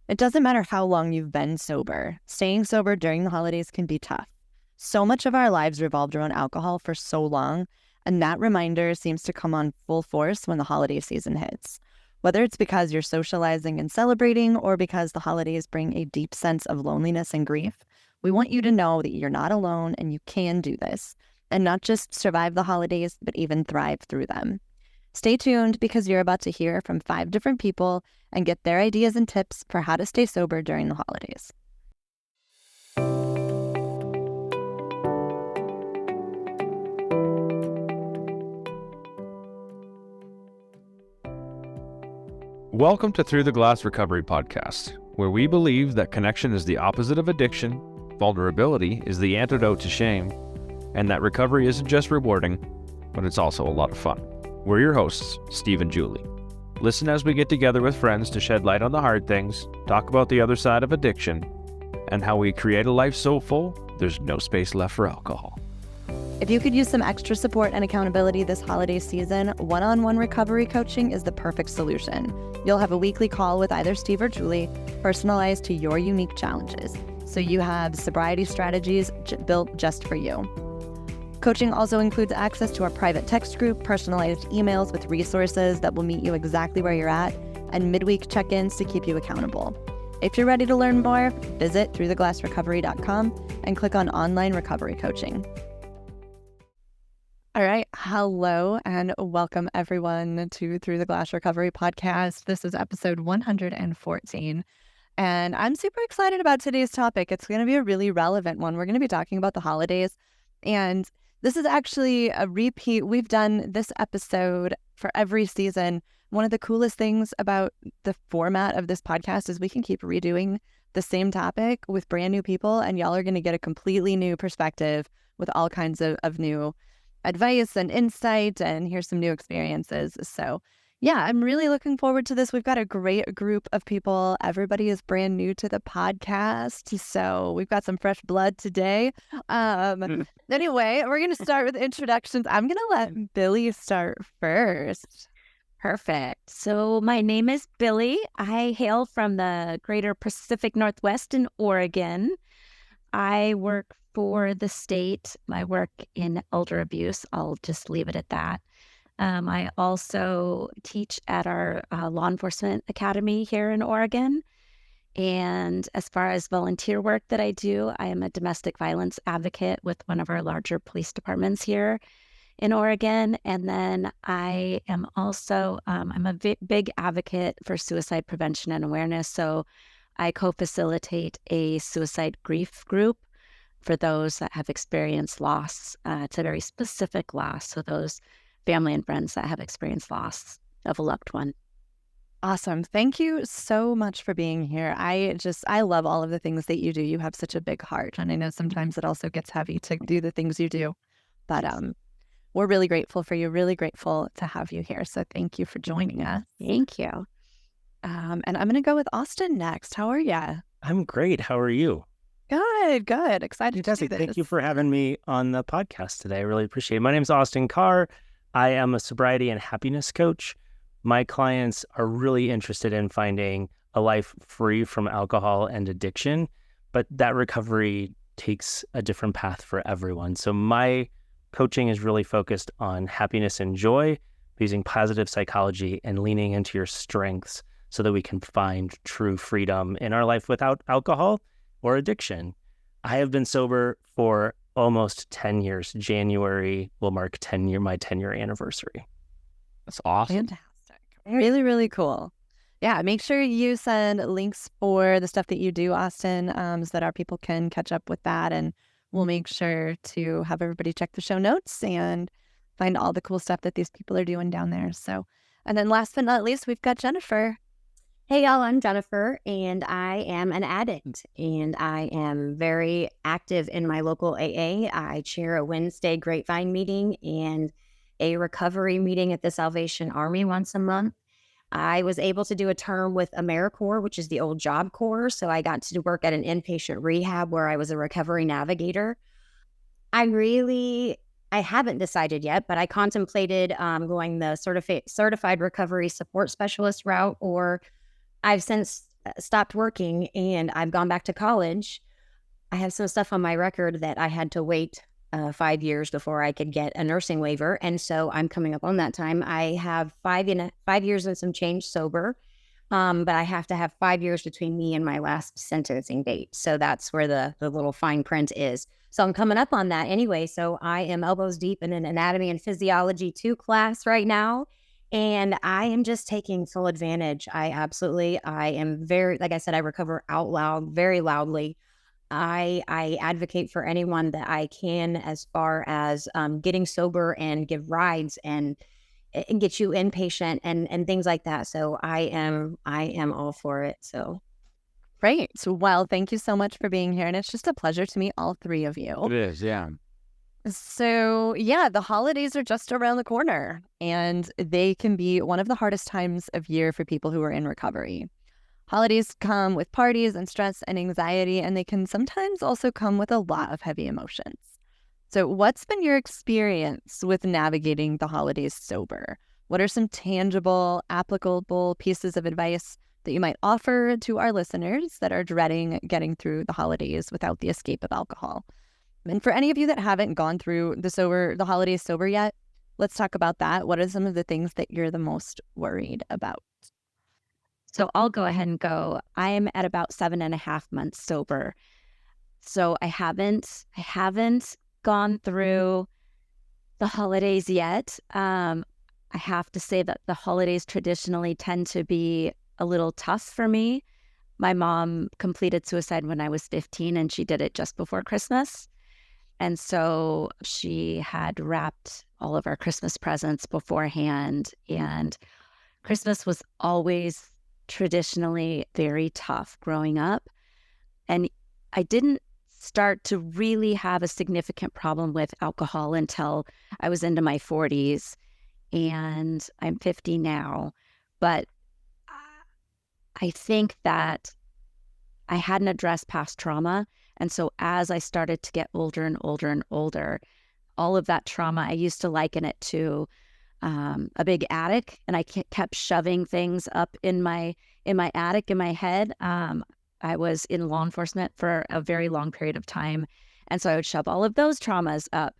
It doesn't matter how long you've been sober. Staying sober during the holidays can be tough. So much of our lives revolved around alcohol for so long, and that reminder seems to come on full force when the holiday season hits. Whether it's because you're socializing and celebrating or because the holidays bring a deep sense of loneliness and grief, we want you to know that you're not alone and you can do this, and not just survive the holidays, but even thrive through them. Stay tuned because you're about to hear from 5 different people and get their ideas and tips for how to stay sober during the holidays. Welcome to Through the Glass Recovery Podcast, where we believe that connection is the opposite of addiction, vulnerability is the antidote to shame, and that recovery isn't just rewarding, but it's also a lot of fun. We're your hosts, Steve and Julie. Listen as we get together with friends to shed light on the hard things, talk about the other side of addiction, and how we create a life so full, there's no space left for alcohol. If you could use some extra support and accountability this holiday season, one-on-one recovery coaching is the perfect solution. You'll have a weekly call with either Steve or Julie, personalized to your unique challenges, so you have sobriety strategies built just for you. Coaching also includes access to our private text group, personalized emails with resources that will meet you exactly where you're at, and midweek check-ins to keep you accountable. If you're ready to learn more, visit throughtheglassrecovery.com and click on Online Recovery Coaching. All right. Hello and welcome everyone to Through the Glass Recovery Podcast. This is episode 114. And I'm super excited about today's topic. It's going to be a really relevant one. We're going to be talking about the holidays. And this is actually a repeat. We've done this episode for every season. One of the coolest things about the format of this podcast is we can keep redoing the same topic with brand new people. And y'all are going to get a completely new perspective with all kinds of new advice and insight, and here's some new experiences. So yeah, I'm really looking forward to this. We've got a great group of people. Everybody is brand new to the podcast, so we've got some fresh blood today. Anyway, we're going to start with introductions. I'm going to let Billie start first. Perfect. So my name is Billie. I hail from the greater Pacific Northwest in Oregon. I work for the state. I work in elder abuse. I'll just leave it at that. I also teach at our law enforcement academy here in Oregon. And as far as volunteer work that I do, I am a domestic violence advocate with one of our larger police departments here in Oregon. And then I am also, I'm a big advocate for suicide prevention and awareness. So I co-facilitate a suicide grief group for those that have experienced loss. It's a very specific loss. So those family and friends that have experienced loss of a loved one. Awesome. Thank you so much for being here. I love all of the things that you do. You have such a big heart. And I know sometimes it also gets heavy to do the things you do. But we're really grateful for you, really grateful to have you here. So thank you for joining us. Thank you. And I'm going to go with Austin next. How are you? I'm great. How are you? Good. Excited to do this. Thank you for having me on the podcast today. I really appreciate it. My name is Austin Carr. I am a sobriety and happiness coach. My clients are really interested in finding a life free from alcohol and addiction, but that recovery takes a different path for everyone. So my coaching is really focused on happiness and joy, using positive psychology and leaning into your strengths so that we can find true freedom in our life without alcohol or addiction. I have been sober for almost 10 years. January will mark my 10-year anniversary. That's awesome. Fantastic. Really, really cool. Yeah, make sure you send links for the stuff that you do, Austin, so that our people can catch up with that. And we'll make sure to have everybody check the show notes and find all the cool stuff that these people are doing down there. So, and then last but not least, we've got Jennifer. Hey y'all, I'm Jennifer, and I am an addict, and I am very active in my local AA. I chair a Wednesday Grapevine meeting and a recovery meeting at the Salvation Army once a month. I was able to do a term with AmeriCorps, which is the old Job Corps, so I got to work at an inpatient rehab where I was a recovery navigator. I haven't decided yet, but I contemplated going the certified recovery support specialist route, or I've since stopped working and I've gone back to college, I have some stuff on my record that I had to wait 5 years before I could get a nursing waiver. And so I'm coming up on that time. I have 5 years and some change sober, but I have to have 5 years between me and my last sentencing date. So that's where the little fine print is. So I'm coming up on that anyway. So I am elbows deep in an anatomy and physiology 2 class right now. And I am just taking full advantage. I am very, like I said, I recover out loud, very loudly. I advocate for anyone that I can as far as getting sober and give rides and get you inpatient and things like that. So I am all for it. So Great. Well, thank you so much for being here. And it's just a pleasure to meet all three of you. It is, yeah. So, yeah, the holidays are just around the corner, and they can be one of the hardest times of year for people who are in recovery. Holidays come with parties and stress and anxiety, and they can sometimes also come with a lot of heavy emotions. So what's been your experience with navigating the holidays sober? What are some tangible, applicable pieces of advice that you might offer to our listeners that are dreading getting through the holidays without the escape of alcohol? And for any of you that haven't gone through the holidays sober yet, let's talk about that. What are some of the things that you're the most worried about? So I'll go ahead and go. I am at about 7.5 months sober. So I haven't gone through the holidays yet. I have to say that the holidays traditionally tend to be a little tough for me. My mom completed suicide when I was 15, and she did it just before Christmas. And so she had wrapped all of our Christmas presents beforehand. And Christmas was always traditionally very tough growing up. And I didn't start to really have a significant problem with alcohol until I was into my 40s. And I'm 50 now. But I think that I hadn't addressed past trauma. And so as I started to get older and older and older, all of that trauma, I used to liken it to a big attic, and I kept shoving things up in my attic, in my head. I was in law enforcement for a very long period of time, and so I would shove all of those traumas up.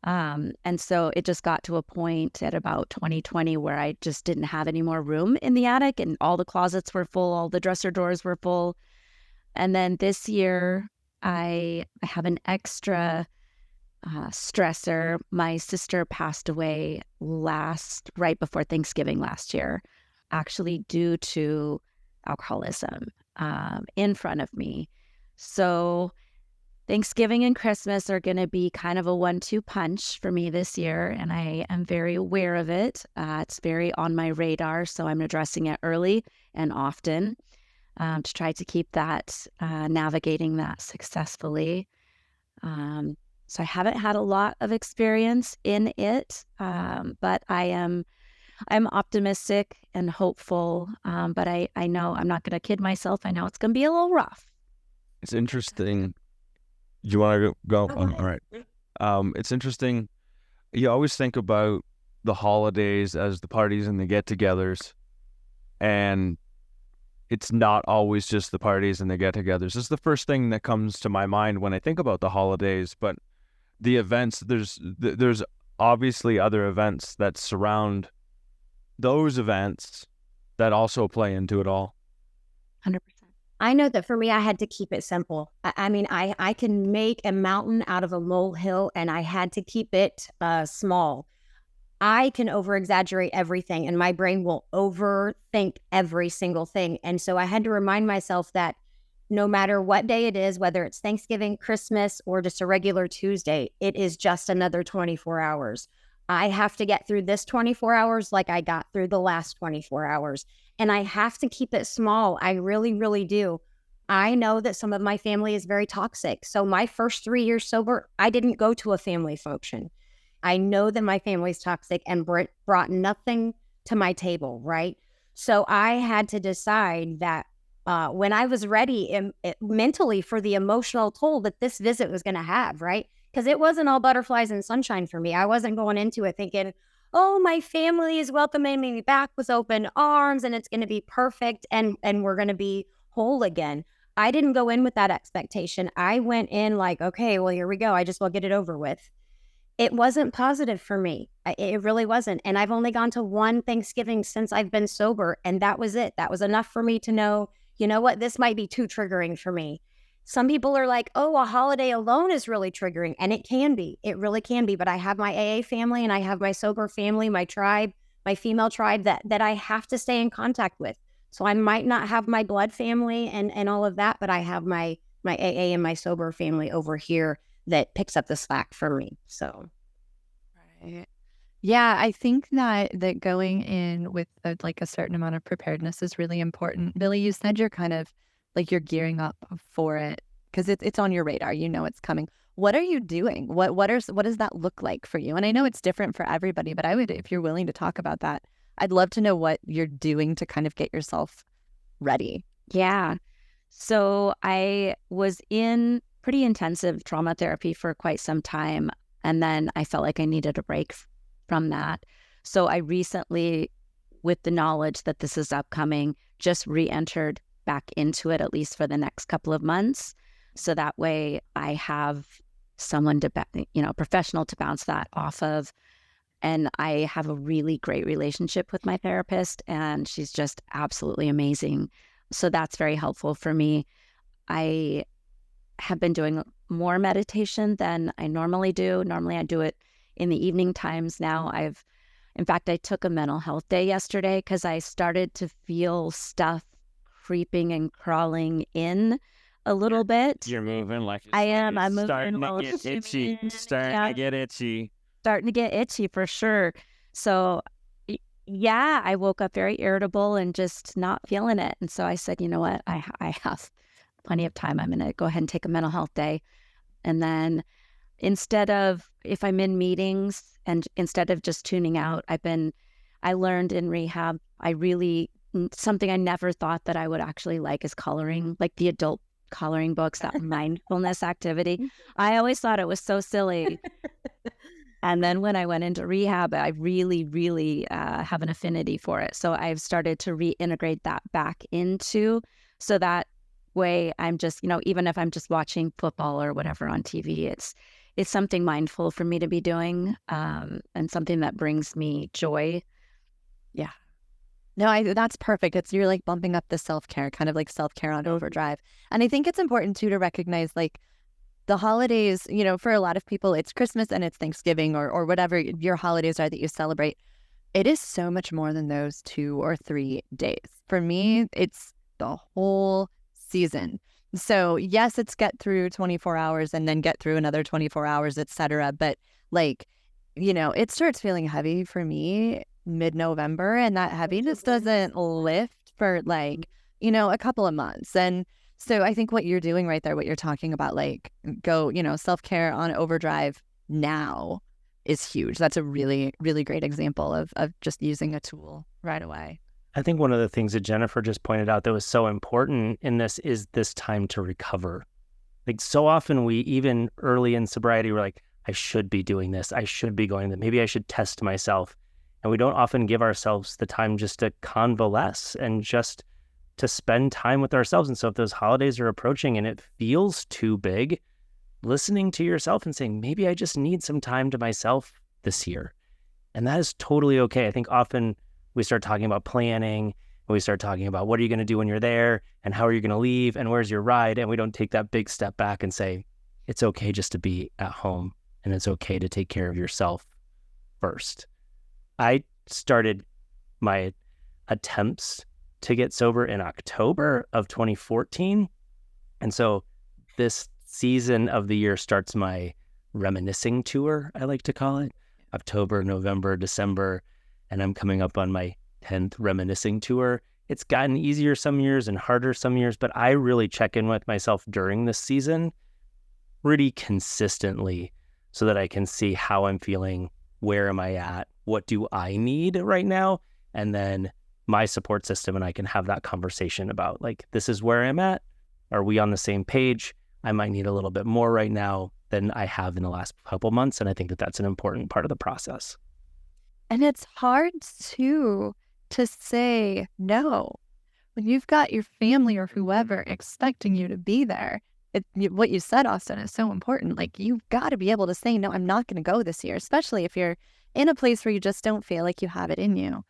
And so it just got to a point at about 2020 where I just didn't have any more room in the attic, and all the closets were full, all the dresser drawers were full. And then this year, I have an extra stressor. My sister passed away right before Thanksgiving last year, actually due to alcoholism in front of me. So Thanksgiving and Christmas are going to be kind of a 1-2 punch for me this year, and I am very aware of it. It's very on my radar, so I'm addressing it early and often to try to keep that, navigating that successfully. So I haven't had a lot of experience in it, but I'm optimistic and hopeful. But I know I'm not going to kid myself. I know it's going to be a little rough. It's interesting. You want to go? All right. It's interesting. You always think about the holidays as the parties and the get-togethers, and it's not always just the parties and the get-togethers. It's the first thing that comes to my mind when I think about the holidays, but the events, there's obviously other events that surround those events that also play into it all. 100%. I know that for me, I had to keep it simple. I mean, I can make a mountain out of a molehill, and I had to keep it small. I can over-exaggerate everything, and my brain will overthink every single thing. And so I had to remind myself that no matter what day it is, whether it's Thanksgiving, Christmas, or just a regular Tuesday, it is just another 24 hours. I have to get through this 24 hours like I got through the last 24 hours. And I have to keep it small. I really, really do. I know that some of my family is very toxic. So my first 3 years sober, I didn't go to a family function. I know that my family's toxic and brought nothing to my table, right? So I had to decide that when I was ready mentally for the emotional toll that this visit was going to have, right? Because it wasn't all butterflies and sunshine for me. I wasn't going into it thinking, oh, my family is welcoming me back with open arms and it's going to be perfect and we're going to be whole again. I didn't go in with that expectation. I went in like, okay, well, here we go. I just will get it over with. It wasn't positive for me. It really wasn't. And I've only gone to one Thanksgiving since I've been sober. And that was it. That was enough for me to know, you know what, this might be too triggering for me. Some people are like, oh, a holiday alone is really triggering. And it can be. It really can be. But I have my AA family and I have my sober family, my tribe, my female tribe that I have to stay in contact with. So I might not have my blood family and all of that, but I have my AA and my sober family over here that picks up the slack for me. So, right. Yeah, I think that going in with a certain amount of preparedness is really important. Billie, you said you're kind of like you're gearing up for it because it's on your radar. You know it's coming. What are you doing? What does that look like for you? And I know it's different for everybody, but I would, if you're willing to talk about that, I'd love to know what you're doing to kind of get yourself ready. Yeah. So I was in pretty intensive trauma therapy for quite some time. And then I felt like I needed a break from that. So I recently, with the knowledge that this is upcoming, just re-entered back into it, at least for the next couple of months. So that way I have someone to, professional to bounce that off of. And I have a really great relationship with my therapist, and she's just absolutely amazing. So that's very helpful for me. I have been doing more meditation than I normally do. Normally I do it in the evening times. Now in fact, I took a mental health day yesterday because I started to feel stuff creeping and crawling in a little bit. You're moving like I am. I'm moving starting while to get it's itchy. moving. Starting Yeah. to get itchy. Starting to get itchy for sure. So yeah, I woke up very irritable and just not feeling it. And so I said, you know what, I have plenty of time. I'm going to go ahead and take a mental health day. And then instead of, if I'm in meetings and instead of just tuning out, I learned in rehab, something I never thought that I would actually like is coloring, like the adult coloring books, that mindfulness activity. I always thought it was so silly. And then when I went into rehab, I really, really have an affinity for it. So I've started to reintegrate that back into, so that way I'm just, even if I'm just watching football or whatever on TV, it's something mindful for me to be doing, and something that brings me joy. Yeah. No, that's perfect. You're like bumping up the self-care, kind of like self-care on overdrive. And I think it's important too to recognize like the holidays, for a lot of people, it's Christmas and it's Thanksgiving or whatever your holidays are that you celebrate. It is so much more than those 2 or 3 days. For me, it's the whole season. So yes, it's get through 24 hours and then get through another 24 hours, etc. But like, it starts feeling heavy for me mid-November, and that heaviness doesn't lift for like, a couple of months. And so I think what you're doing right there, what you're talking about, like go, self-care on overdrive now is huge. That's a really, really great example of just using a tool right away. I think one of the things that Jennifer just pointed out that was so important in this is this time to recover. Like so often we, even early in sobriety, we're like, I should be doing this. I should be going that. Maybe I should test myself. And we don't often give ourselves the time just to convalesce and just to spend time with ourselves. And so if those holidays are approaching and it feels too big, listening to yourself and saying, maybe I just need some time to myself this year. And that is totally okay. I think often we start talking about planning, and we start talking about what are you going to do when you're there and how are you going to leave and where's your ride? And we don't take that big step back and say, it's okay just to be at home and it's okay to take care of yourself first. I started my attempts to get sober in October of 2014. And so this season of the year starts my reminiscing tour, I like to call it. October, November, December, and I'm coming up on my 10th reminiscing tour. It's gotten easier some years and harder some years, but I really check in with myself during this season pretty consistently so that I can see how I'm feeling, where am I at, what do I need right now, and then my support system, and I can have that conversation about like, this is where I'm at. Are we on the same page? I might need a little bit more right now than I have in the last couple months. And I think that that's an important part of the process. And it's hard to say no, when you've got your family or whoever expecting you to be there, what you said, Austin, is so important. Like, you've got to be able to say, no, I'm not going to go this year, especially if you're in a place where you just don't feel like you have it in you.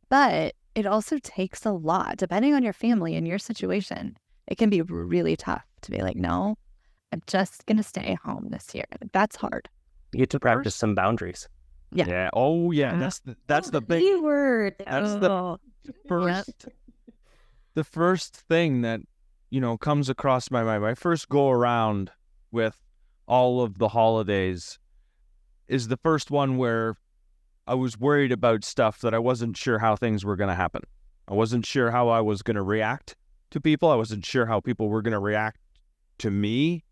But it also takes a lot, depending on your family and your situation. It can be really tough to be like, no, I'm just going to stay home this year. That's hard. You get to practice some boundaries. Yeah. Oh, yeah. That's the big keyword. That's the first the first thing that, comes across my mind. My first go around with all of the holidays is the first one where I was worried about stuff that I wasn't sure how things were going to happen. I wasn't sure how I was going to react to people. I wasn't sure how people were going to react to me.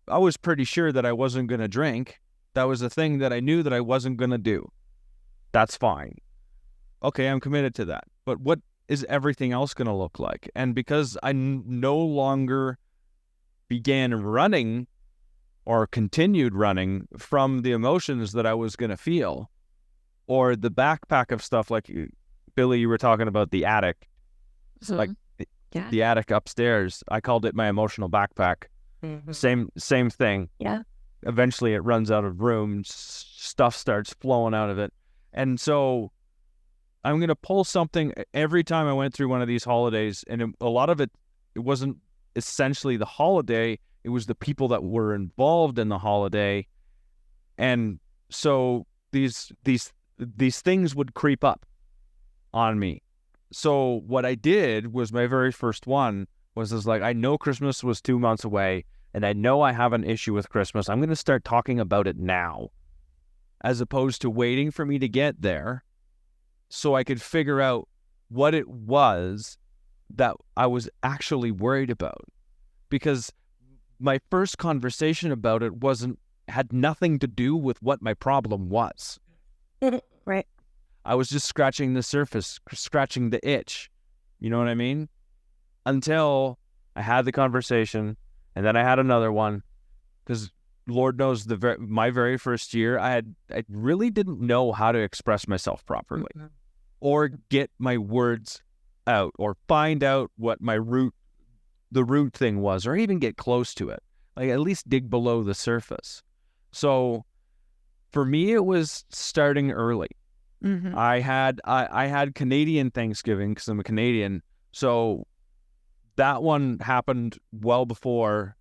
I was pretty sure that I wasn't going to drink. That was a thing that I knew that I wasn't going to do. That's fine. Okay, I'm committed to that. But what is everything else going to look like? And because I no longer began running or continued running from the emotions that I was going to feel, or the backpack of stuff, like Billie, you were talking about the attic, like the attic upstairs. I called it my emotional backpack. Same thing. Yeah. Eventually it runs out of room, stuff starts flowing out of it. And so I'm going to pull something every time I went through one of these holidays. And a lot of it wasn't essentially the holiday. It was the people that were involved in the holiday. And so these things would creep up on me. So what I did was, my very first one was like, I know Christmas was 2 months away, and I know I have an issue with Christmas. I'm going to start talking about it now, as opposed to waiting for me to get there so I could figure out what it was that I was actually worried about. Because my first conversation about it had nothing to do with what my problem was. Right. I was just scratching the surface, scratching the itch. You know what I mean? Until I had the conversation, and then I had another one, because Lord knows my very first year, I really didn't know how to express myself properly, or get my words out, or find out what the root thing was, or even get close to it. Like, at least dig below the surface. So for me, it was starting early. Mm-hmm. I had Canadian Thanksgiving because I'm a Canadian. So that one happened well before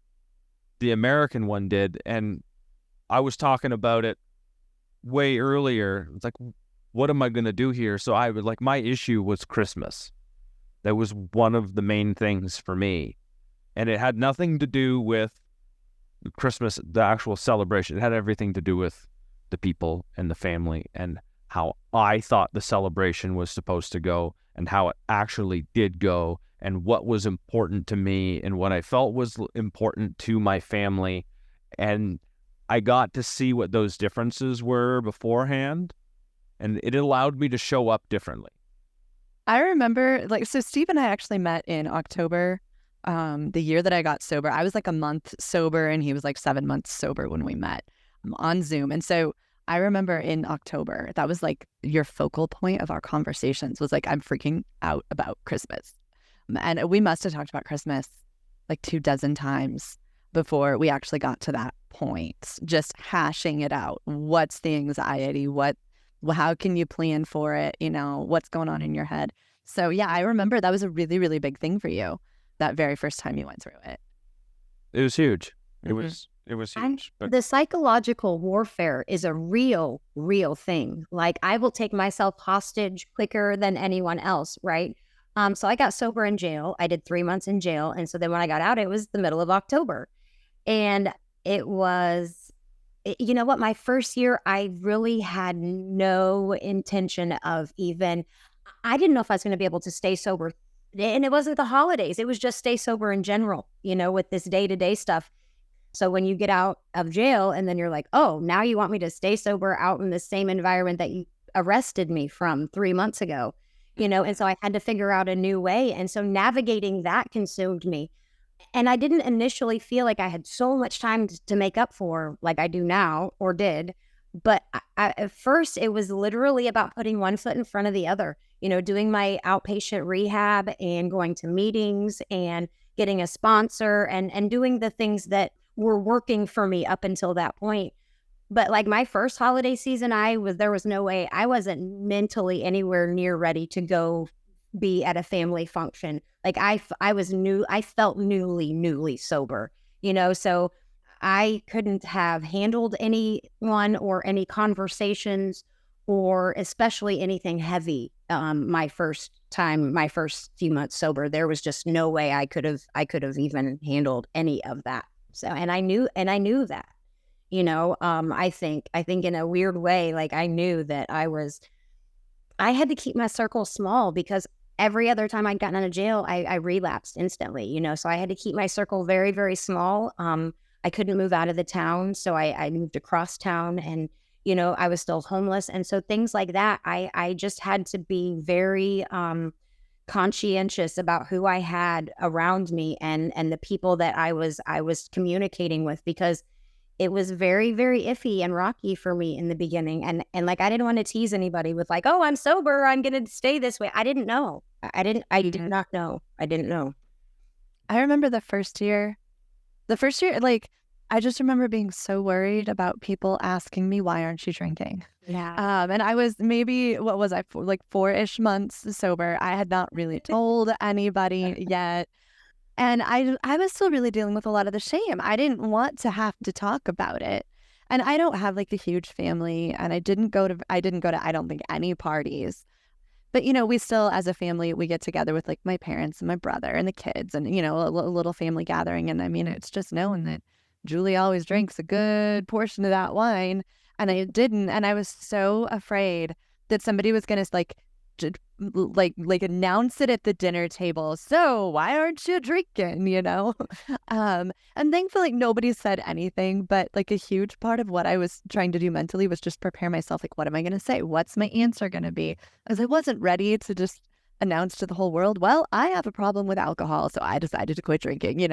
the American one did. And I was talking about it way earlier. It's like, what am I going to do here? So my issue was Christmas. That was one of the main things for me. And it had nothing to do with Christmas, the actual celebration. It had everything to do with the people and the family, and how I thought the celebration was supposed to go, and how it actually did go, and what was important to me, and what I felt was important to my family. And I got to see what those differences were beforehand, and it allowed me to show up differently. I remember, so Steve and I actually met in October, the year that I got sober. I was like a month sober, and he was like 7 months sober when we met on Zoom. And so I remember in October, that was like your focal point of our conversations, was like, I'm freaking out about Christmas. And we must have talked about Christmas like 24 times before we actually got to that point, just hashing it out. What's the anxiety? How can you plan for it? What's going on in your head? So yeah, I remember that was a really, really big thing for you that very first time you went through it. It was huge. Mm-hmm. It was huge. But The psychological warfare is a real thing. Like, I will take myself hostage quicker than anyone else, right? So I got sober in jail. I did 3 months in jail. And so then when I got out, it was the middle of October. And it was, you know what, my first year, I really had no intention of I didn't know if I was going to be able to stay sober. And it wasn't the holidays. It was just stay sober in general, with this day-to-day stuff. So when you get out of jail and then you're like, oh, now you want me to stay sober out in the same environment that you arrested me from 3 months ago, and so I had to figure out a new way. And so navigating that consumed me. And I didn't initially feel like I had so much time to make up for, like I do now, or did. But at first, it was literally about putting one foot in front of the other, doing my outpatient rehab and going to meetings and getting a sponsor and doing the things that were working for me up until that point. But like my first holiday season, there was no way, I wasn't mentally anywhere near ready to go be at a family function. Like I was new, I felt newly sober, so I couldn't have handled anyone or any conversations or especially anything heavy. My first few months sober, there was just no way I could have even handled any of that. So, and I knew that, I think in a weird way, like I knew that I had to keep my circle small because every other time I'd gotten out of jail, I relapsed instantly, so I had to keep my circle very, very small. I couldn't move out of the town, so I moved across town, and I was still homeless, and so things like that. I just had to be very conscientious about who I had around me and the people that I was communicating with, because it was very, very iffy and rocky for me in the beginning, and like I didn't want to tease anybody with like, oh, I'm sober, I'm gonna stay this way. I didn't know. I did not know. I didn't know. I remember the first year, like, I just remember being so worried about people asking me, why aren't you drinking? Yeah. And I was maybe, what was I, like 4-ish months sober. I had not really told anybody yet. And I was still really dealing with a lot of the shame. I didn't want to have to talk about it. And I don't have like a huge family, and I didn't go to, I don't think, any parties. But, we still, as a family, we get together with like my parents and my brother and the kids and, a little family gathering. And I mean, it's just known that Julie always drinks a good portion of that wine. And I didn't. And I was so afraid that somebody was going to like announce it at the dinner table. So why aren't you drinking, and thankfully nobody said anything, but like a huge part of what I was trying to do mentally was just prepare myself. Like, what am I going to say? What's my answer going to be? Because I wasn't ready to just announce to the whole world, well, I have a problem with alcohol, so I decided to quit drinking,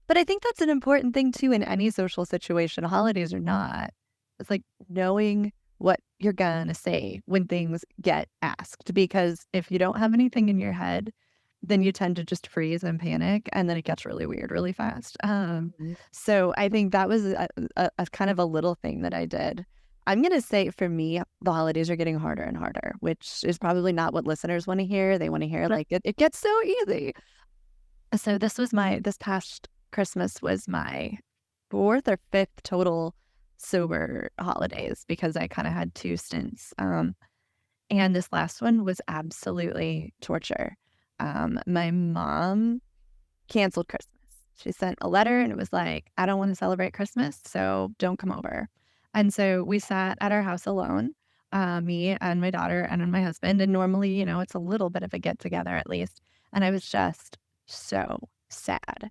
But I think that's an important thing too in any social situation, holidays or not. It's like knowing what you're gonna say when things get asked, because if you don't have anything in your head, then you tend to just freeze and panic, and then it gets really weird really fast. So I think that was a kind of a little thing that I did. I'm gonna say for me, the holidays are getting harder and harder, which is probably not what listeners want to hear. They want to hear like it gets so easy. So this past Christmas was my 4th or 5th total sober holidays, because I kind of had 2 stints. And this last one was absolutely torture. My mom canceled Christmas. She sent a letter and it was like, I don't want to celebrate Christmas, so don't come over. And so we sat at our house alone, me and my daughter and my husband. And normally, it's a little bit of a get together at least. And I was just so sad.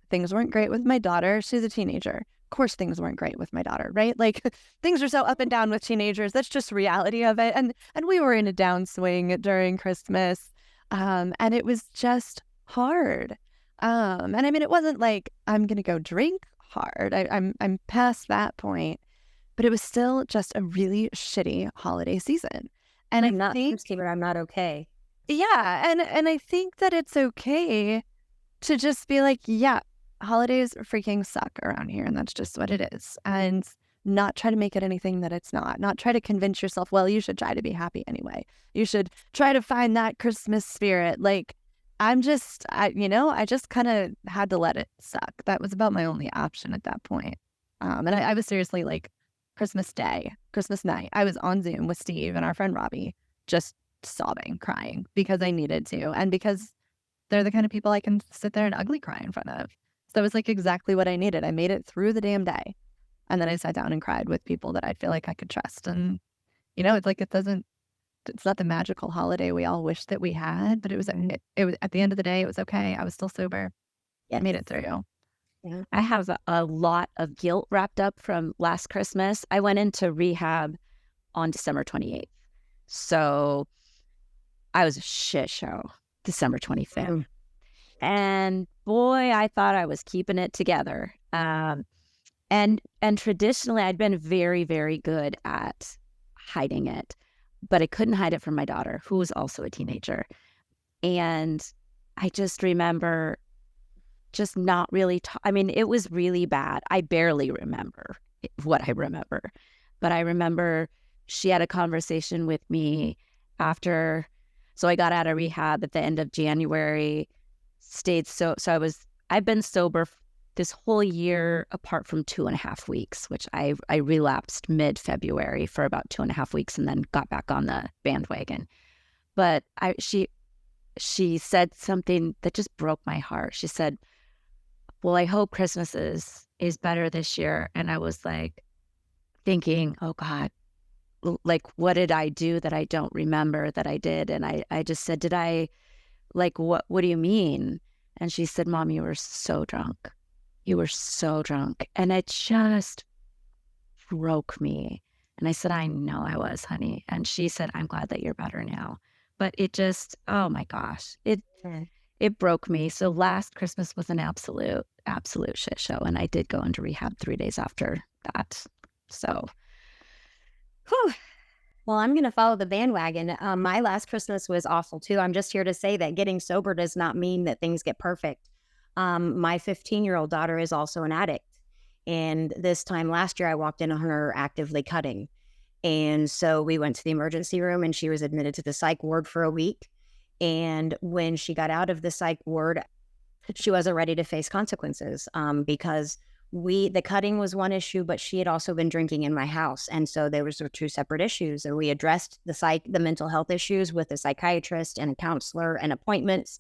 Things weren't great with my daughter. She's a teenager. Of course things weren't great with my daughter, right? Like things are so up and down with teenagers. That's just reality of it. And we were in a downswing during Christmas. And it was just hard. And I mean, it wasn't like I'm going to go drink hard. I'm past that point, but it was still just a really shitty holiday season. And I'm not okay. Yeah. And I think that it's okay to just be like, yeah, holidays freaking suck around here, and that's just what it is. And not try to make it anything that it's not. Not try to convince yourself, well, you should try to be happy anyway. You should try to find that Christmas spirit. Like, I just kind of had to let it suck. That was about my only option at that point. And I was seriously like, Christmas night, I was on Zoom with Steve and our friend Robbie, just sobbing, crying, because I needed to, and because they're the kind of people I can sit there and ugly cry in front of. So it was like exactly what I needed. I made it through the damn day. And then I sat down and cried with people that I feel like I could trust. And, it's like it's not the magical holiday we all wish that we had, but it was at the end of the day, it was okay. I was still sober. Yeah, I made it through. Yeah. I have a lot of guilt wrapped up from last Christmas. I went into rehab on December 28th. So I was a shit show December 25th. And boy, I thought I was keeping it together. And traditionally, I'd been very, very good at hiding it, but I couldn't hide it from my daughter, who was also a teenager. And I just remember just not really, I mean, it was really bad. I barely remember what I remember, but I remember she had a conversation with me after, so I got out of rehab at the end of January, I've been sober this whole year apart from 2.5 weeks, which I relapsed mid-February for about 2.5 weeks and then got back on the bandwagon. But she said something that just broke my heart. She said, well, I hope Christmas is better this year. And I was like thinking, oh God, like, what did I do that I don't remember that I did? And I just said, what do you mean? And she said, Mom, you were so drunk. You were so drunk. And it just broke me. And I said, I know I was, honey. And she said, I'm glad that you're better now. But it just, oh my gosh, it broke me. So last Christmas was an absolute shit show. And I did go into rehab 3 days after that. So, whew. Well, I'm going to follow the bandwagon. My last Christmas was awful too. I'm just here to say that getting sober does not mean that things get perfect. My 15-year-old daughter is also an addict. And this time last year, I walked in on her actively cutting. And so we went to the emergency room and she was admitted to the psych ward for a week. And when she got out of the psych ward, she wasn't ready to face consequences because the cutting was one issue, but she had also been drinking in my house. And so there was two separate issues. And we addressed the mental health issues with a psychiatrist and a counselor and appointments.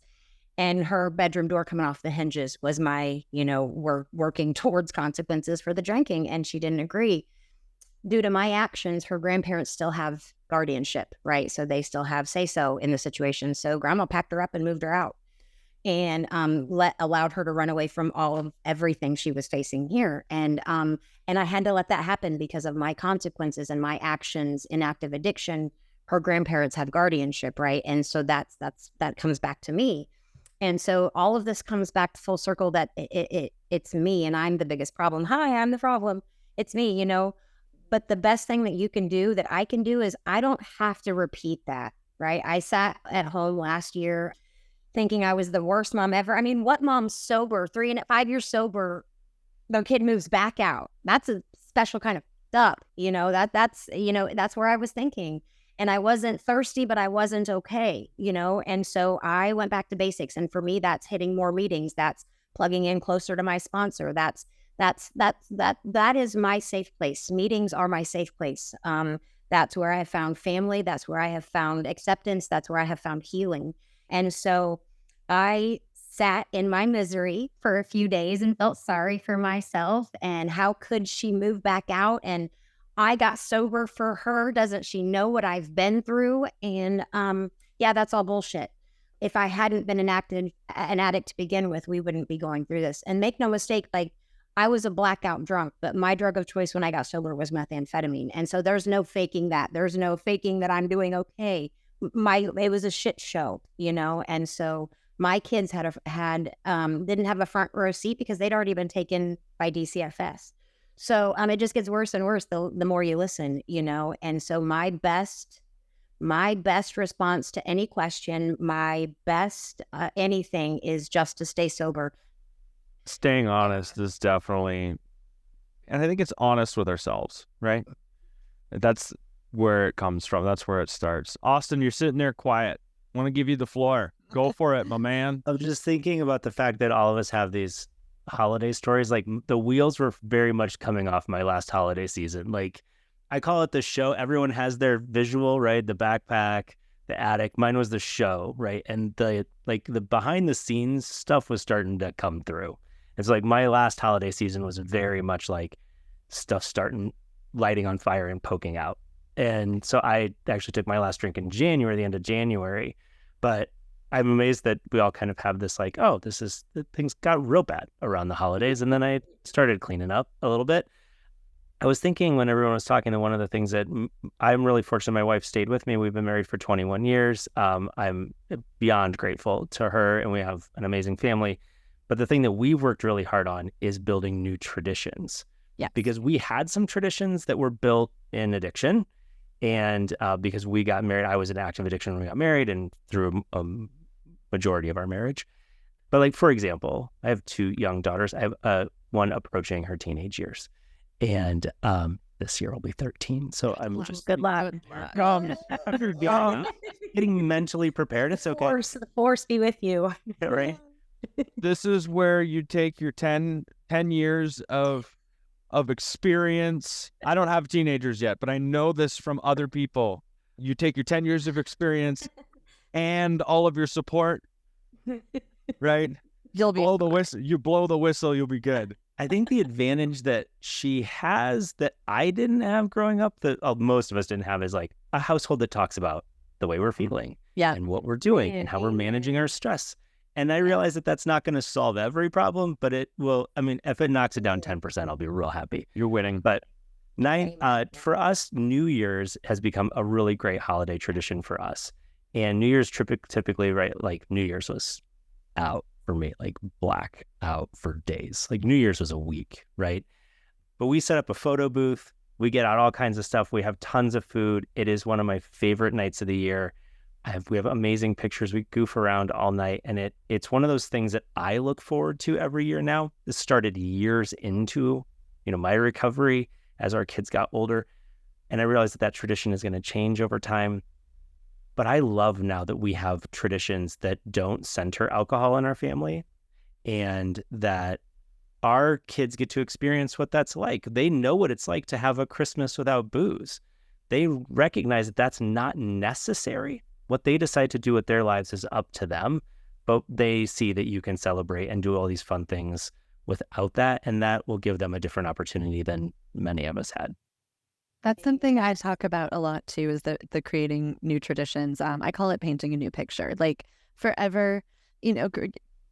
And her bedroom door coming off the hinges was we're working towards consequences for the drinking. And she didn't agree. Due to my actions, her grandparents still have guardianship, right? So they still have say-so in the situation. So grandma packed her up and moved her out and allowed her to run away from everything she was facing here. And I had to let that happen because of my consequences and my actions in active addiction. Her grandparents have guardianship, right? And so that comes back to me. And so all of this comes back to full circle that it's me and I'm the biggest problem. Hi, I'm the problem. It's me, But the best thing that you can do, that I can do, is I don't have to repeat that, right? I sat at home last year thinking I was the worst mom ever. I mean, what mom's sober, 5 years sober, the kid moves back out? That's a special kind of up, that's where I was thinking. And I wasn't thirsty, but I wasn't okay, And so I went back to basics. And for me, that's hitting more meetings. That's plugging in closer to my sponsor. That is my safe place. Meetings are my safe place. That's where I have found family. That's where I have found acceptance. That's where I have found healing. And so I sat in my misery for a few days and felt sorry for myself. And how could she move back out? And I got sober for her. Doesn't she know what I've been through? And that's all bullshit. If I hadn't been an addict to begin with, we wouldn't be going through this. And make no mistake, I was a blackout drunk, but my drug of choice when I got sober was methamphetamine. And so there's no faking that. There's no faking that I'm doing okay. It was a shit show, And so my kids didn't have a front row seat because they'd already been taken by DCFS. So it just gets worse and worse the more you listen, And so my best response to any question, my best anything is just to stay sober. Staying honest is definitely, and I think it's honest with ourselves, right? That's where it comes from. That's where it starts. Austin, you're sitting there quiet. I want to give you the floor. Go for it, my man. I'm just thinking about the fact that all of us have these holiday stories. Like, the wheels were very much coming off my last holiday season. Like, I call it the show. Everyone has their visual, right? The backpack, the attic. Mine was the show, right? And the behind the scenes stuff was starting to come through. It's like my last holiday season was very much like stuff starting lighting on fire and poking out. And so I actually took my last drink in January, the end of January. But I'm amazed that we all kind of have this things got real bad around the holidays. And then I started cleaning up a little bit. I was thinking when everyone was talking that one of the things that I'm really fortunate my wife stayed with me. We've been married for 21 years. I'm beyond grateful to her, and we have an amazing family. But the thing that we've worked really hard on is building new traditions. Yeah. Because we had some traditions that were built in addiction. And because we got married, I was in active addiction when we got married and through a majority of our marriage. But like, for example, I have 2 young daughters. I have one approaching her teenage years. And this year will be 13. So I'm just good luck. getting mentally prepared. It's okay. The force be with you. Right? This is where you take your 10 years of experience. I don't have teenagers yet, but I know this from other people. You take your 10 years of experience and all of your support, right? You'll be blow the whistle. You blow the whistle, you'll be good. I think the advantage that she has that I didn't have growing up, that most of us didn't have, is like a household that talks about the way we're feeling and what we're doing and how we're managing our stress. And I realize that that's not going to solve every problem, but it will. I mean, if it knocks it down 10%, I'll be real happy. You're winning. But for us, New Year's has become a really great holiday tradition for us. And New Year's typically, right, like New Year's was out for me, like black out for days. Like New Year's was a week, right? But we set up a photo booth. We get out all kinds of stuff. We have tons of food. It is one of my favorite nights of the year. We have amazing pictures. We goof around all night. And it's one of those things that I look forward to every year now. This started years into, my recovery as our kids got older. And I realized that tradition is going to change over time. But I love now that we have traditions that don't center alcohol in our family and that our kids get to experience what that's like. They know what it's like to have a Christmas without booze. They recognize that that's not necessary. What they decide to do with their lives is up to them, but they see that you can celebrate and do all these fun things without that, and that will give them a different opportunity than many of us had. That's something I talk about a lot too, is the creating new traditions. I call it painting a new picture. Like forever,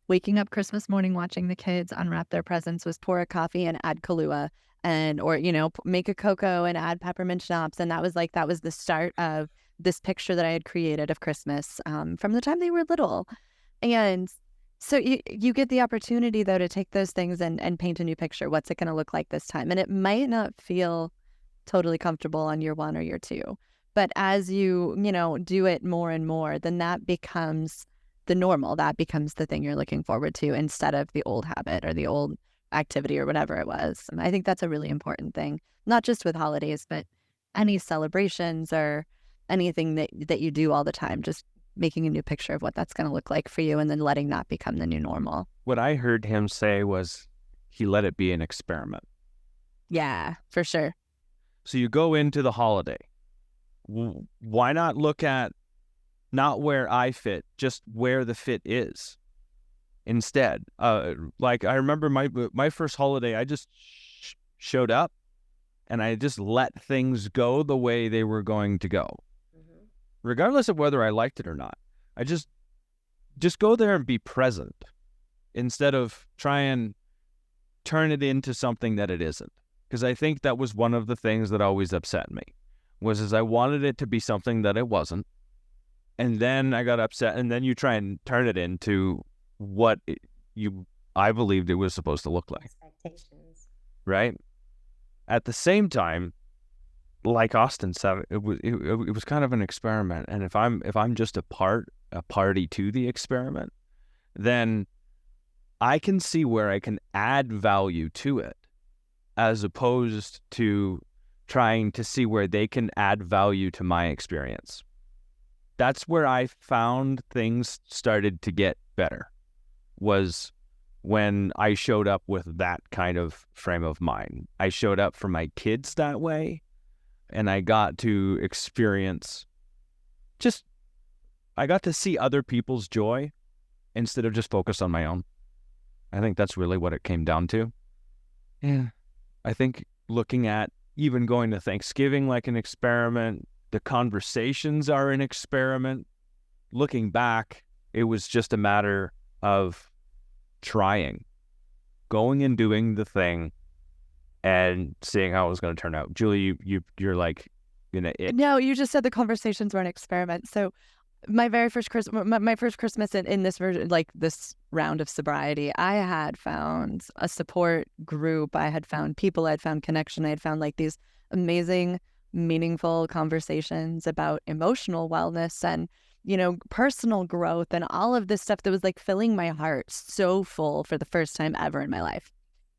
waking up Christmas morning, watching the kids unwrap their presents was pour a coffee and add Kahlua or make a cocoa and add peppermint schnapps. And that was the start of this picture that I had created of Christmas from the time they were little. And so you get the opportunity though to take those things and paint a new picture. What's it going to look like this time? And it might not feel totally comfortable on year 1 or year 2. But as you do it more and more, then that becomes the normal. That becomes the thing you're looking forward to instead of the old habit or the old activity or whatever it was. And I think that's a really important thing, not just with holidays, but any celebrations or anything that you do all the time, just making a new picture of what that's going to look like for you and then letting that become the new normal. What I heard him say was he let it be an experiment. Yeah, for sure. So you go into the holiday. Why not look at not where I fit, just where the fit is instead? Like I remember my first holiday, I just showed up and I just let things go the way they were going to go. Mm-hmm. Regardless of whether I liked it or not. I just go there and be present instead of try and turn it into something that it isn't. Because I think that was one of the things that always upset me, was I wanted it to be something that it wasn't. And then I got upset, and then you try and turn it into what I believed it was supposed to look like. Expectations. Right? At the same time, like Austin said, it was kind of an experiment. And if I'm just a party to the experiment, then I can see where I can add value to it, as opposed to trying to see where they can add value to my experience. That's where I found things started to get better, was when I showed up with that kind of frame of mind. I showed up for my kids that way, and I got to experience I got to see other people's joy instead of just focus on my own. I think that's really what it came down to. Yeah. I think looking at even going to Thanksgiving like an experiment, the conversations are an experiment. Looking back, it was just a matter of trying, going and doing the thing and seeing how it was going to turn out. Julie, you're like, No, you just said the conversations were an experiment. So my very first Christmas, my first Christmas in this version, like this round of sobriety, I had found a support group. I had found people. I had found connection. I had found like these amazing, meaningful conversations about emotional wellness and, personal growth and all of this stuff that was like filling my heart so full for the first time ever in my life.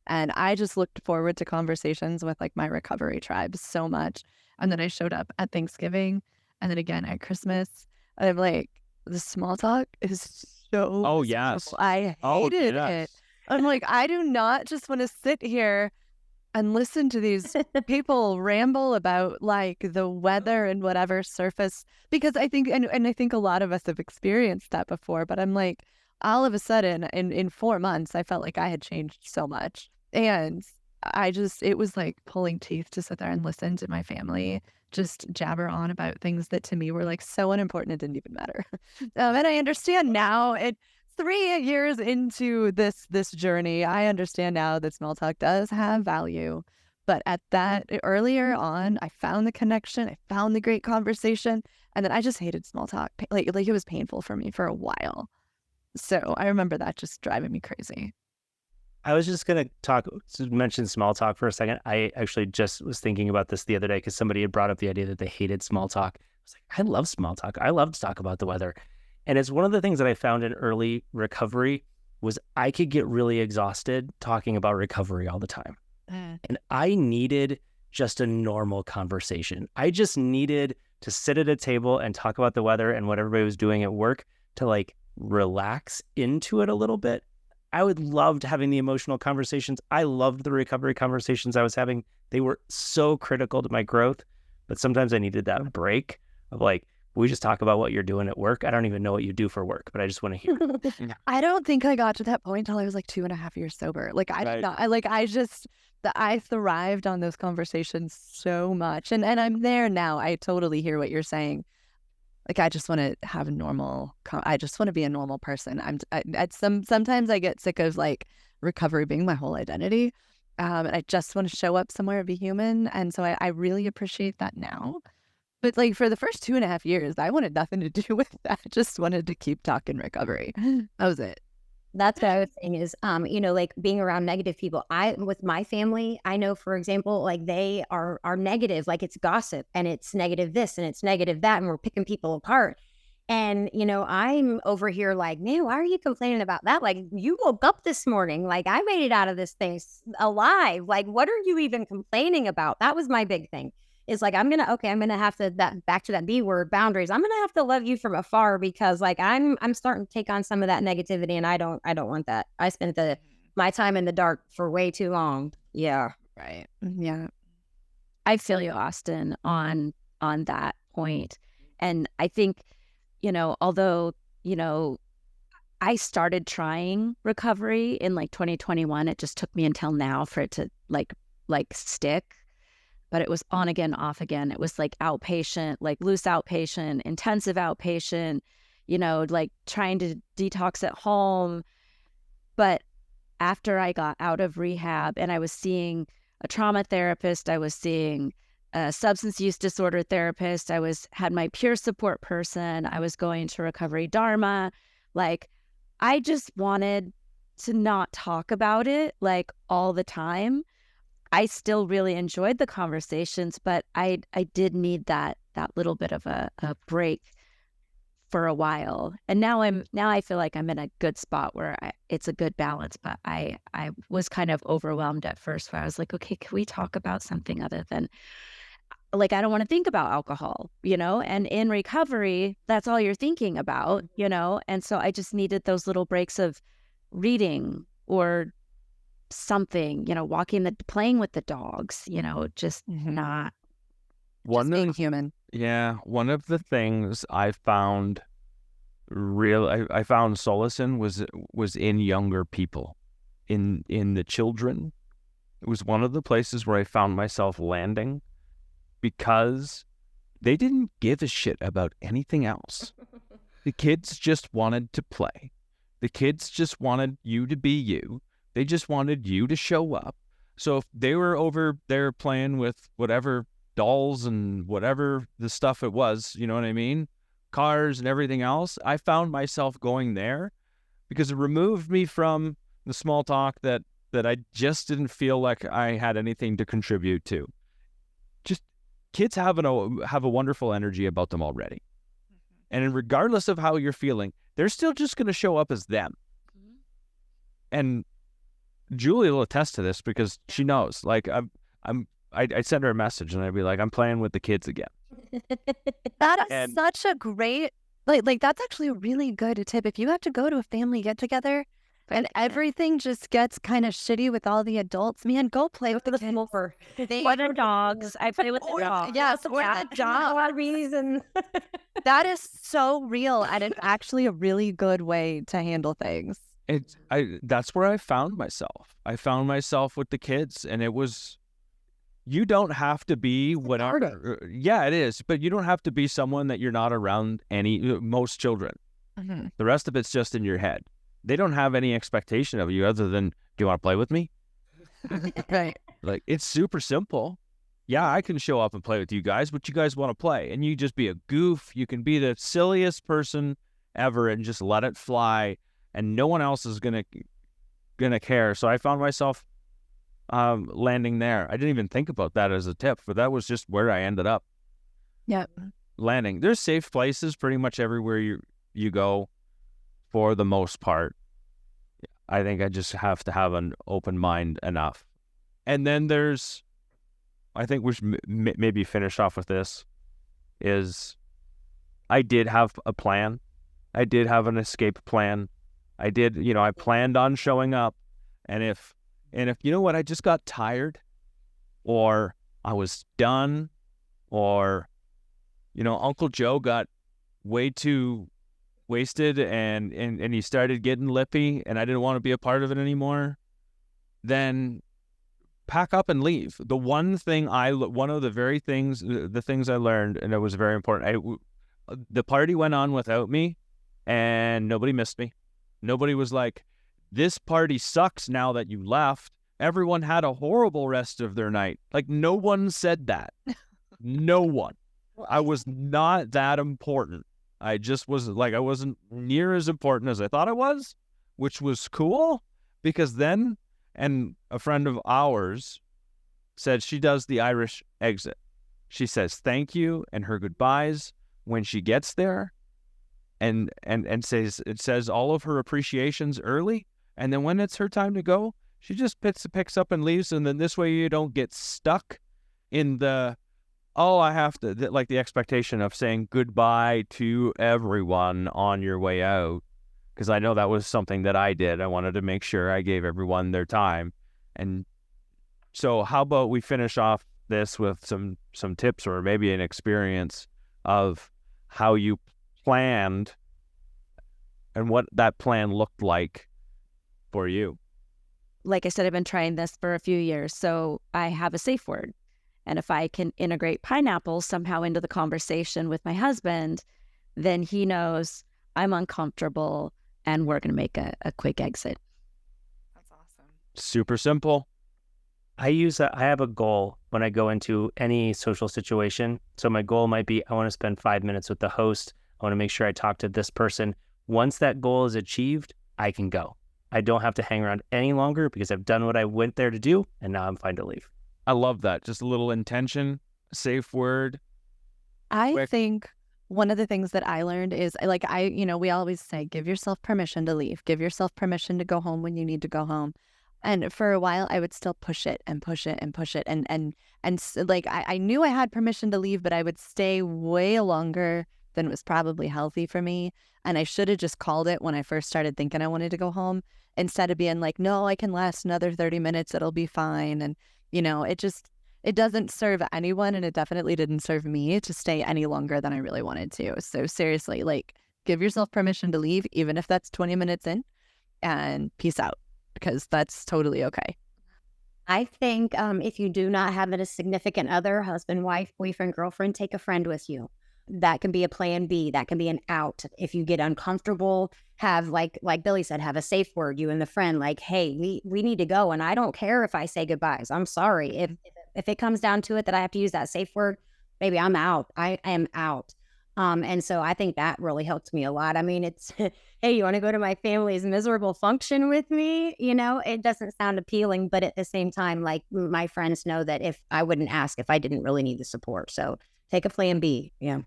And I just looked forward to conversations with like my recovery tribe so much. And then I showed up at Thanksgiving and then again at Christmas. And I'm like, the small talk is so Oh, miserable. yes. I Oh, hated yes. it. I'm like, I do not just want to sit here and listen to these people ramble about like the weather and whatever surface, because I think, and I think a lot of us have experienced that before, but I'm like, all of a sudden in 4 months, I felt like I had changed so much. And it was like pulling teeth to sit there and listen to my family just jabber on about things that to me were like so unimportant it didn't even matter. And I understand now, 3 years into this journey, I understand now that small talk does have value. But at that earlier on, I found the connection, I found the great conversation, and then I just hated small talk. Like it was painful for me for a while. So I remember that just driving me crazy. I was just going to mention small talk for a second. I actually just was thinking about this the other day because somebody had brought up the idea that they hated small talk. I was like, I love small talk. I love to talk about the weather. And it's one of the things that I found in early recovery was I could get really exhausted talking about recovery all the time. And I needed just a normal conversation. I just needed to sit at a table and talk about the weather and what everybody was doing at work to like relax into it a little bit. I would loved having the emotional conversations. I loved the recovery conversations I was having. They were so critical to my growth, but sometimes I needed that break of like, we just talk about what you're doing at work. I don't even know what you do for work, but I just want to hear it. I don't think I got to that point until I was like 2.5 years sober. Like I did not, I thrived on those conversations so much. And I'm there now. I totally hear what you're saying. Like, I just want to have a normal, I just want to be a normal person. Sometimes I get sick of like recovery being my whole identity. And I just want to show up somewhere and be human. And so I really appreciate that now. But like for the first 2.5 years, I wanted nothing to do with that. I just wanted to keep talking recovery. That was it. That's what I was saying is, like being around negative people. With my family, I know, for example, like they are negative, like it's gossip and it's negative this and it's negative that, and we're picking people apart. And, I'm over here like, man, why are you complaining about that? Like, you woke up this morning, like I made it out of this thing alive. Like, what are you even complaining about? That was my big thing. Is like, I'm gonna have to back to that B word, boundaries. I'm gonna have to love you from afar because like I'm starting to take on some of that negativity, and I don't want that. I spent my time in the dark for way too long. Yeah. Right. Yeah. I feel you, Austin, on that point. And I think, although, I started trying recovery in like 2021, it just took me until now for it to like stick. But it was on again, off again. It was like outpatient, like loose outpatient, intensive outpatient, like trying to detox at home. But after I got out of rehab and I was seeing a trauma therapist, I was seeing a substance use disorder therapist, I had my peer support person, I was going to Recovery Dharma. Like, I just wanted to not talk about it like all the time. I still really enjoyed the conversations, but I did need that little bit of a break for a while. And now I feel like I'm in a good spot where it's a good balance. But I was kind of overwhelmed at first, where I was like, okay, can we talk about something other than like, I don't want to think about alcohol, And in recovery, that's all you're thinking about, And so I just needed those little breaks of reading or something, playing with the dogs, just not being human. Yeah. One of the things I found I found solace in was in younger people, in the children. It was one of the places where I found myself landing because they didn't give a shit about anything else. The kids just wanted to play. The kids just wanted you to be you. They just wanted you to show up. So if they were over there playing with whatever dolls and whatever the stuff it was, you know what I mean? cars and everything else, I found myself going there because it removed me from the small talk that I just didn't feel like I had anything to contribute to. Just kids have a wonderful energy about them already. And regardless of how you're feeling, they're still just going to show up as them. And Julie will attest to this because she knows. Like I'd send her a message and I'd be like, I'm playing with the kids again. That is such a great, like that's actually a really good tip. If you have to go to a family get together and everything just gets kind of shitty with all the adults, man, go play with the kids. Or the dogs. I play with the dogs. Yes, or the dog. reason. That is so real, and it's actually a really good way to handle things. That's where I found myself. I found myself with the kids, and it was, you don't have to be yeah, it is, but you don't have to be someone that you're not around most children. Mm-hmm. The rest of it's just in your head. They don't have any expectation of you other than, do you want to play with me? Right. Like, it's super simple. Yeah, I can show up and play with you guys, but you guys want to play. And you just be a goof. You can be the silliest person ever and just let it fly. And no one else is gonna care. So I found myself landing there. I didn't even think about that as a tip, but that was just where I ended up. Yep. Landing. There's safe places pretty much everywhere you go, for the most part. I think I just have to have an open mind enough. And then there's, I think we should maybe finish off with this, is I did have a plan. I did have an escape plan. I planned on showing up. And if you know what, I just got tired, or I was done, or, Uncle Joe got way too wasted and he started getting lippy and I didn't want to be a part of it anymore, then pack up and leave. The one thing the things I learned, and it was very important, the party went on without me and nobody missed me. Nobody was like, this party sucks now that you left. Everyone had a horrible rest of their night. Like, no one said that. No one. I was not that important. I just was like, I wasn't near as important as I thought I was, which was cool, because then, and a friend of ours said she does the Irish exit. She says thank you and her goodbyes when she gets there, and says all of her appreciations early, and then when it's her time to go, she just picks up and leaves, and then this way you don't get stuck in the, I have to, like the expectation of saying goodbye to everyone on your way out, because I know that was something that I did. I wanted to make sure I gave everyone their time. And so how about we finish off this with some tips, or maybe an experience of how you planned and what that plan looked like for you. Like I said, I've been trying this for a few years, so I have a safe word. And if I can integrate pineapples somehow into the conversation with my husband, then he knows I'm uncomfortable and we're going to make a quick exit. That's awesome. Super simple. I have a goal when I go into any social situation. So my goal might be, I want to spend 5 minutes with the host. I want to make sure I talk to this person. Once that goal is achieved, I can go. I don't have to hang around any longer because I've done what I went there to do, and now I'm fine to leave. I love that. Just a little intention, safe word. I think one of the things that I learned is, like, we always say, give yourself permission to leave. Give yourself permission to go home when you need to go home. And for a while, I would still push it and push it and push it. I knew I had permission to leave, but I would stay way longer than was probably healthy for me. And I should have just called it when I first started thinking I wanted to go home, instead of being like, no, I can last another 30 minutes. It'll be fine. And, it doesn't serve anyone. And it definitely didn't serve me to stay any longer than I really wanted to. So seriously, like, give yourself permission to leave, even if that's 20 minutes in, and peace out, because that's totally okay. I think if you do not have a significant other, husband, wife, boyfriend, girlfriend, take a friend with you. That can be a plan B. That can be an out. If you get uncomfortable, have, like Billie said, have a safe word, you and the friend, like, hey, we need to go. And I don't care if I say goodbyes. I'm sorry. If it comes down to it that I have to use that safe word, baby, I'm out. I am out. And so I think that really helped me a lot. I mean, it's, hey, you want to go to my family's miserable function with me? It doesn't sound appealing, but at the same time, like my friends know that if I wouldn't ask if I didn't really need the support. So take a plan B. Yeah.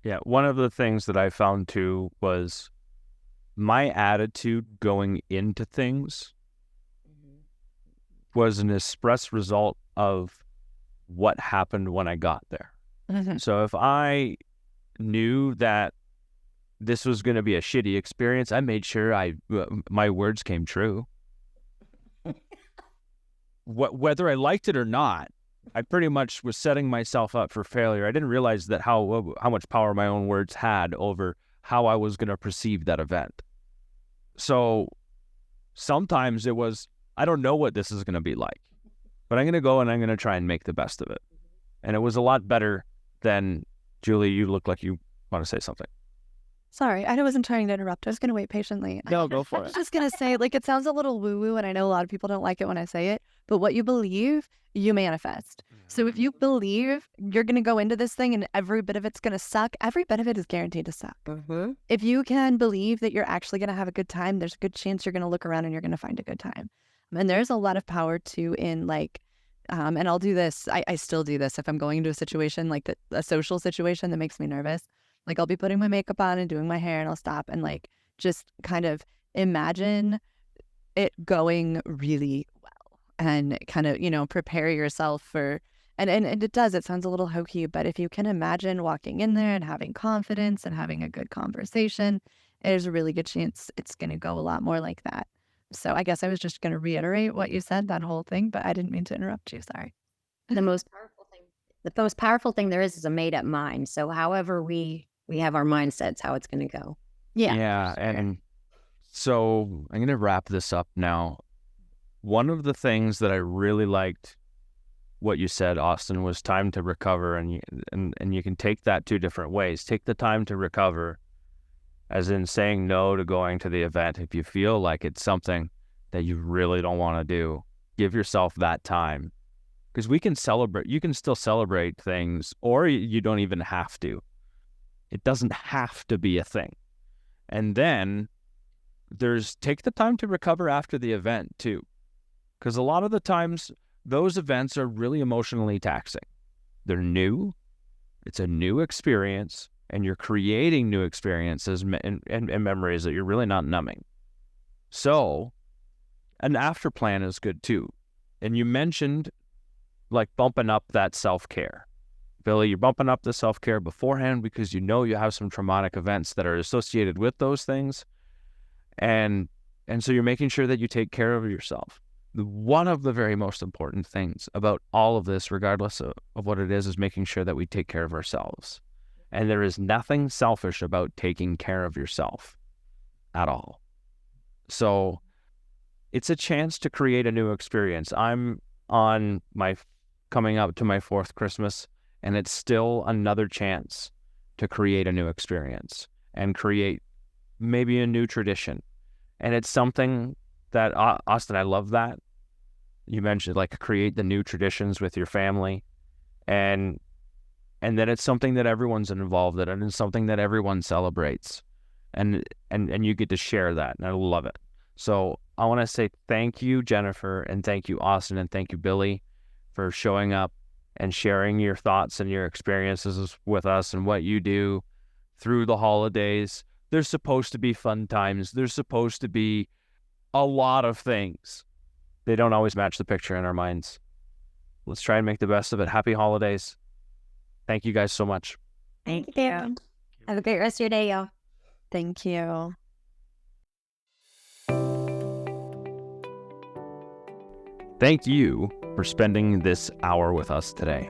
Yeah. One of the things that I found too was my attitude going into things was an express result of what happened when I got there. So if I knew that this was going to be a shitty experience, I made sure my words came true. Whether I liked it or not, I pretty much was setting myself up for failure. I didn't realize that how much power my own words had over how I was going to perceive that event. So sometimes it was, I don't know what this is going to be like, but I'm going to go and I'm going to try and make the best of it. And it was a lot better than, Julie, you look like you want to say something. Sorry, I wasn't trying to interrupt. I was going to wait patiently. No, go for I was just going to say, like, it sounds a little woo-woo, and I know a lot of people don't like it when I say it, but what you believe, you manifest. So if you believe you're going to go into this thing and every bit of it's going to suck, every bit of it is guaranteed to suck. If you can believe that you're actually going to have a good time, there's a good chance you're going to look around and you're going to find a good time. And there's a lot of power too in like, and I'll do this, I still do this if I'm going into a situation like a social situation that makes me nervous. Like I'll be putting my makeup on and doing my hair and I'll stop and like just kind of imagine it going really well and kind of, prepare yourself for, and it sounds a little hokey, but if you can imagine walking in there and having confidence and having a good conversation, there's a really good chance it's going to go a lot more like that. So I guess I was just going to reiterate what you said, that whole thing, but I didn't mean to interrupt you. Sorry. The most powerful thing there is a made up mind. So however we have our mindsets, how it's going to go. Yeah. Yeah. And so I'm going to wrap this up now. One of the things that I really liked what you said, Austin, was time to recover. And you can take that two different ways. Take the time to recover, as in saying no to going to the event. If you feel like it's something that you really don't want to do, give yourself that time. Because you can still celebrate things, or you don't even have to. It doesn't have to be a thing. And then take the time to recover after the event too. Because a lot of the times those events are really emotionally taxing. They're new. It's a new experience. And you're creating new experiences and memories that you're really not numbing. So an after plan is good too. And you mentioned like bumping up that self-care. Billie, you're bumping up the self-care beforehand because you have some traumatic events that are associated with those things. And so you're making sure that you take care of yourself. One of the very most important things about all of this, regardless of what it is making sure that we take care of ourselves. And there is nothing selfish about taking care of yourself at all. So it's a chance to create a new experience. I'm coming up to my 4th Christmas, and it's still another chance to create a new experience and create maybe a new tradition. And it's something that, Austin, I love that. You mentioned like create the new traditions with your family, and then it's something that everyone's involved in, and it's something that everyone celebrates, and you get to share that, and I love it. So I want to say thank you, Jennifer, and thank you, Austin, and thank you, Billie, for showing up and sharing your thoughts and your experiences with us and what you do through the holidays. There's supposed to be fun times. There's supposed to be a lot of things. They don't always match the picture in our minds. Let's try and make the best of it. Happy holidays. Thank you guys so much. Thank you. Have a great rest of your day, y'all. Thank you. Thank you for spending this hour with us today.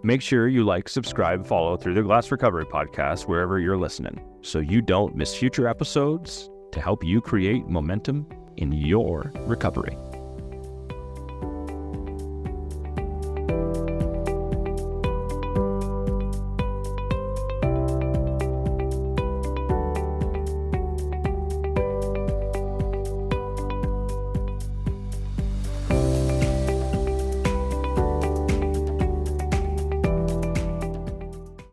Make sure you like, subscribe, follow Through the Glass Recovery Podcast wherever you're listening, so you don't miss future episodes to help you create momentum in your recovery.